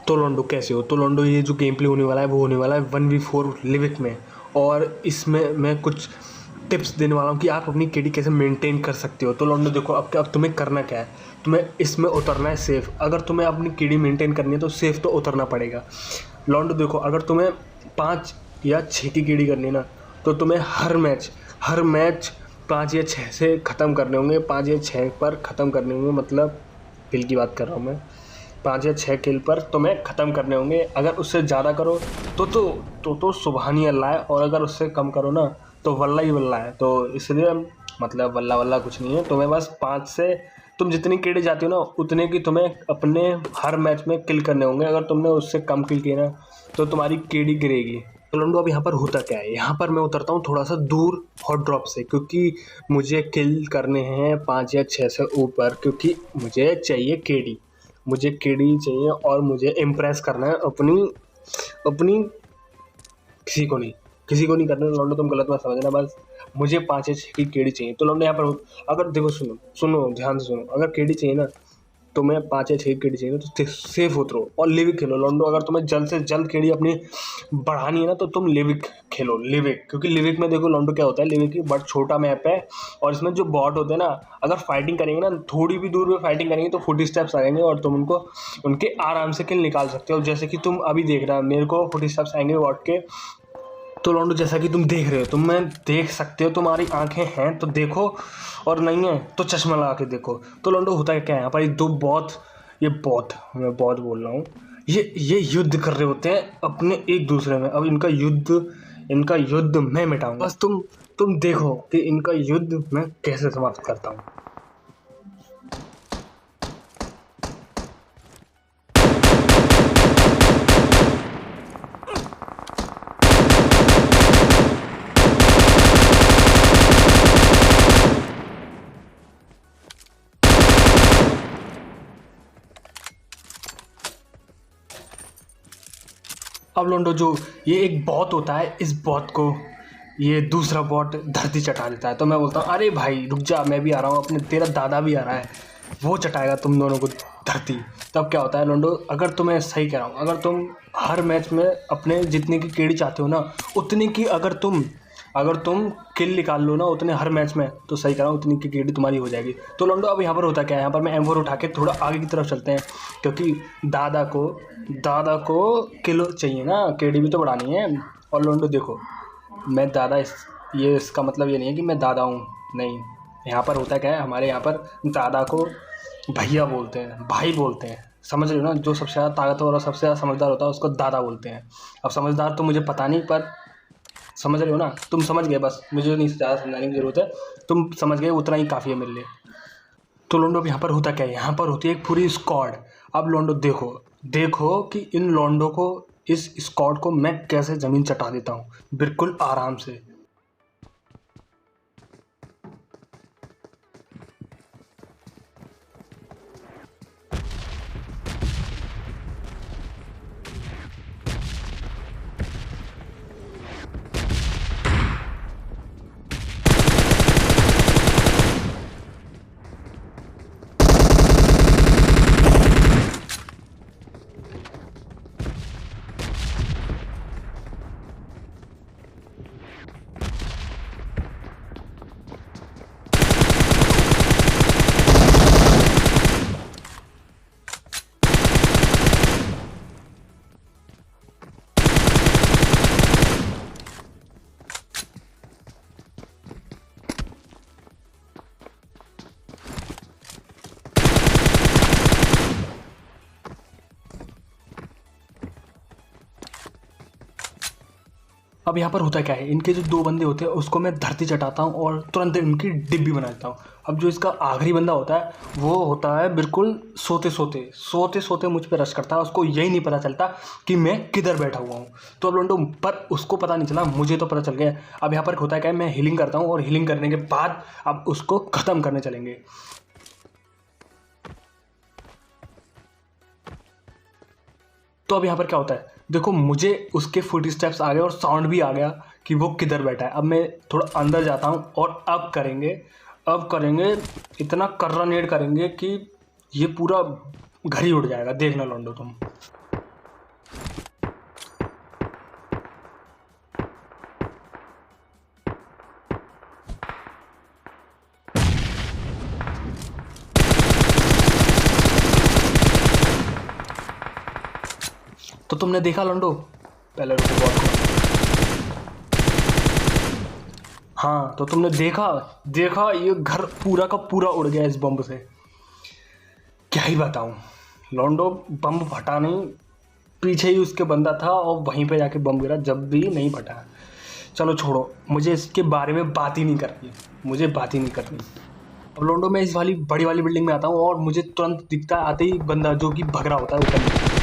तो लोंडो कैसे हो? तो लोंडो ये जो गेम प्ले होने वाला है वो होने वाला है 1v4 लिविक में। और इसमें मैं कुछ टिप्स देने वाला हूँ कि आप अपनी केडी कैसे मेंटेन कर सकते हो। तो लोंडो देखो, अब तुम्हें करना क्या है, तुम्हें इसमें उतरना है सेफ़। अगर तुम्हें अपनी केडी मेंटेन करनी है तो सेफ़ तो उतरना पड़ेगा। लोंडो देखो, अगर तुम्हें 5 या 6 की केडी करनी है ना, तो तुम्हें हर मैच 5 या 6 से ख़त्म करने होंगे। 5 या 6 पर ख़त्म करने होंगे, मतलब किल की बात कर रहा हूँ मैं। 5 या 6 किल पर तुम्हें ख़त्म करने होंगे। अगर उससे ज़्यादा करो तो सुबहान ही अल्लाह है, और अगर उससे कम करो ना तो वल्ला ही वल्ला है। तो इसलिए मतलब वल्ला वल्ला कुछ नहीं है, तुम्हें बस 5 से तुम जितनी केड़ी जाती हो ना उतने की तुम्हें अपने हर मैच में किल करने होंगे। अगर तुमने उससे कम किल किए ना तो तुम्हारी केडी गिरेगी। तो लंडो, अब यहाँ पर होता क्या है, यहाँ पर मैं उतरता हूँ थोड़ा सा दूर हॉट ड्रॉप से, क्योंकि मुझे किल करने हैं 5 या 6 से ऊपर, क्योंकि मुझे चाहिए केडी। मुझे केडी चाहिए और मुझे इम्प्रेस करना है अपनी अपनी किसी को नहीं करना लौंडो, तुम गलत मत समझना। बस मुझे 5 या 6 की केडी चाहिए। तो लौंडो यहाँ पर अगर देखो, सुनो ध्यान से सुनो, अगर केडी चाहिए ना, तुम्हें 5 या 6 की केडी चाहिए तो सेफ उतरो और लिविक खेलो लौंडो। अगर तुम्हें जल्द से जल्द केडी अपनी बढ़ानी है ना तो तुम लिविक खेलो, लिविक। क्योंकि लिविक में देखो लौंडो क्या होता है, लिविक की बट छोटा मैप है, और इसमें जो बॉट होते हैं ना, अगर फाइटिंग करेंगे ना, थोड़ी भी दूर में फाइटिंग करेंगे तो 40 स्टेप्स आएंगे और तुम उनके आराम से किल निकाल सकते हो। जैसे कि तुम अभी देख रहा, मेरे को 40 स्टेप्स आएंगे बॉट के। तो लौंडो जैसा कि तुम देख रहे हो, तुम मैं देख सकते हो, तुम्हारी आंखें हैं तो देखो, और नहीं है तो चश्मा लगा के देखो। तो लौंडो होता है क्या है यहाँ पर, मैं बहुत बोल रहा हूँ, ये युद्ध कर रहे होते हैं अपने एक दूसरे में। अब इनका युद्ध मैं मिटाऊंगा। बस तुम देखो कि इनका युद्ध मैं कैसे समाप्त करता हूँ। अब लोंडो, जो ये एक बॉट होता है, इस बॉट को ये दूसरा बॉट धरती चटा देता है। तो मैं बोलता हूँ, अरे भाई रुक जा, मैं भी आ रहा हूँ, अपने तेरा दादा भी आ रहा है, वो चटाएगा तुम दोनों को धरती। तब क्या होता है लोंडो, अगर तुम्हें सही कह रहा हूँ, अगर तुम हर मैच में अपने जितने की केड़ी चाहते हो ना उतनी की, अगर तुम किल निकाल लो ना उतने हर मैच में, तो सही कह रहा हूँ, उतनी की केडी तुम्हारी हो जाएगी। तो लोंडो, अब यहाँ पर होता क्या है, यहाँ पर मैं M4 उठा के थोड़ा आगे की तरफ चलते हैं, क्योंकि दादा को किल चाहिए ना, केडी भी तो बढ़ानी है। और लोंडो देखो, मैं दादा ये इसका मतलब ये नहीं है कि मैं दादा हूँ, नहीं। यहाँ पर होता क्या है, हमारे यहाँ पर दादा को भैया बोलते हैं, भाई बोलते हैं, समझ रहे हो ना। जो सबसे ज़्यादा ताकतवर और सबसे ज़्यादा समझदार होता है उसको दादा बोलते हैं। अब समझदार तो मुझे पता नहीं, पर समझ रहे हो ना, तुम समझ गए, बस मुझे नहीं ज़्यादा समझाने की ज़रूरत है, तुम समझ गए, उतना ही काफ़ी है मेरे लिए। तो लोंडो, अब यहाँ पर होता क्या है, यहाँ पर होती है एक पूरी स्क्वाड। अब लोंडो देखो कि इन लोंडो को, इस स्क्वाड को मैं कैसे ज़मीन चटा देता हूँ, बिल्कुल आराम से। अब यहाँ पर होता क्या है, इनके जो 2 बंदे होते हैं उसको मैं धरती चटाता हूँ और तुरंत इनकी डिब्बी बना देता हूँ। अब जो इसका आखिरी बंदा होता है वो होता है बिल्कुल सोते सोते मुझ पे रश करता है, उसको यही नहीं पता चलता कि मैं किधर बैठा हुआ हूँ। तो अब लोंडो, पर उसको पता नहीं चला, मुझे तो पता चल गया। अब यहाँ पर होता क्या है, मैं हीलिंग करता हूँ और हीलिंग करने के बाद अब उसको ख़त्म करने चलेंगे। तो अब यहाँ पर क्या होता है, देखो मुझे उसके फुट स्टेप्स आ गए और साउंड भी आ गया कि वो किधर बैठा है। अब मैं थोड़ा अंदर जाता हूँ और अब करेंगे इतना कर्रा नेड करेंगे कि ये पूरा घर ही उड़ जाएगा, देखना लौंडो तुम। तो तुमने देखा लंडो, पहले रुको बॉट को। हाँ तो तुमने देखा देखा ये घर पूरा का पूरा उड़ गया इस बम से। क्या ही बताऊं लॉन्डो, बम फटा नहीं, पीछे ही उसके बंदा था और वहीं पे जाके बम गिरा, जब भी नहीं फटा। चलो छोड़ो, मुझे इसके बारे में बात ही नहीं करनी, मुझे बात ही नहीं करनी। अब लॉन्डो मैं इस वाली बड़ी वाली बिल्डिंग में आता हूँ और मुझे तुरंत दिखता है आते ही बंदा जो कि भग रहा होता है ऊपर।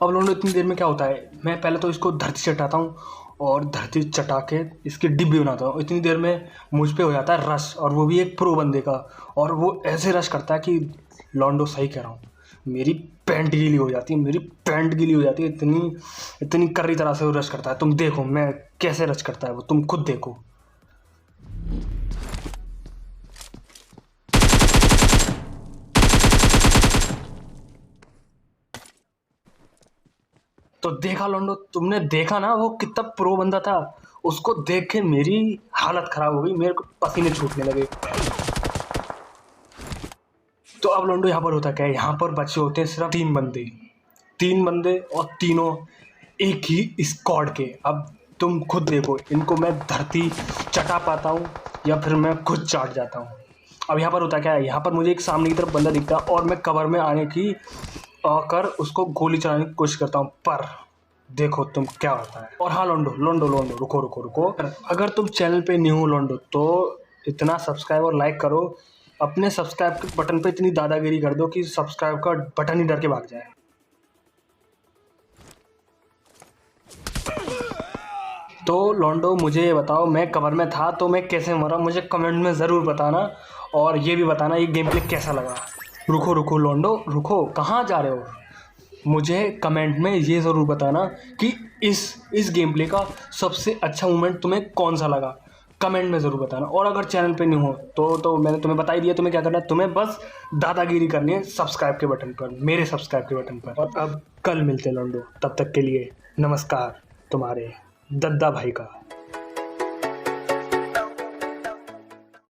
अब लॉन्डो इतनी देर में क्या होता है, मैं पहले तो इसको धरती चटाता हूँ और धरती चटा के इसकी डिब्बी बनाता हूँ। इतनी देर में मुझ पे हो जाता है रश, और वो भी एक प्रो बंदे का, और वो ऐसे रश करता है कि लॉन्डो सही कह रहा हूँ, मेरी पैंट गीली हो जाती है, मेरी पैंट गीली हो जाती है, इतनी इतनी कर्री तरह से वो रश करता है। तुम देखो मैं कैसे रश करता है वो, तुम खुद देखो। तो देखा लॉन्डो, तुमने देखा ना वो कितना प्रो बंदा था, उसको देख के मेरी हालत खराब हो गई, मेरे को पसीने छूटने लगे। तो अब लॉन्डो यहाँ पर होता क्या है, यहाँ पर बच्चे होते हैं सिर्फ 3 बंदे, 3 बंदे और तीनों एक ही स्क्वाड के। अब तुम खुद देखो, इनको मैं धरती चटा पाता हूँ या फिर मैं खुद चाट जाता हूँ। अब यहाँ पर होता क्या है, यहाँ पर मुझे एक सामने की तरफ बंदा दिखता है और मैं कवर में आने की कर उसको गोली चलाने की कोशिश करता हूँ, पर देखो तुम क्या होता है। और हाँ लॉन्डो लॉन्डो लॉन्डो रुको रुको रुको, अगर तुम चैनल पे न्यू हो लॉन्डो तो इतना सब्सक्राइब और लाइक करो, अपने सब्सक्राइब के बटन पे इतनी दादागिरी कर दो कि सब्सक्राइब का बटन ही डर के भाग जाए। तो लॉन्डो मुझे ये बताओ, मैं कवर में था तो मैं कैसे मरा, मुझे कमेंट में ज़रूर बताना, और ये भी बताना ये गेम प्ले कैसा लगा। रुको रुको लॉन्डो रुको, कहाँ जा रहे हो, मुझे कमेंट में ये ज़रूर बताना कि इस गेम प्ले का सबसे अच्छा मोमेंट तुम्हें कौन सा लगा, कमेंट में ज़रूर बताना। और अगर चैनल पे नहीं हो तो मैंने तुम्हें बता ही दिया, तुम्हें क्या करना है, तुम्हें बस दादागिरी करनी है सब्सक्राइब के बटन पर, मेरे सब्सक्राइब के बटन पर। और अब कल मिलते हैं लॉन्डो, तब तक के लिए नमस्कार, तुम्हारे दद्दा भाई का।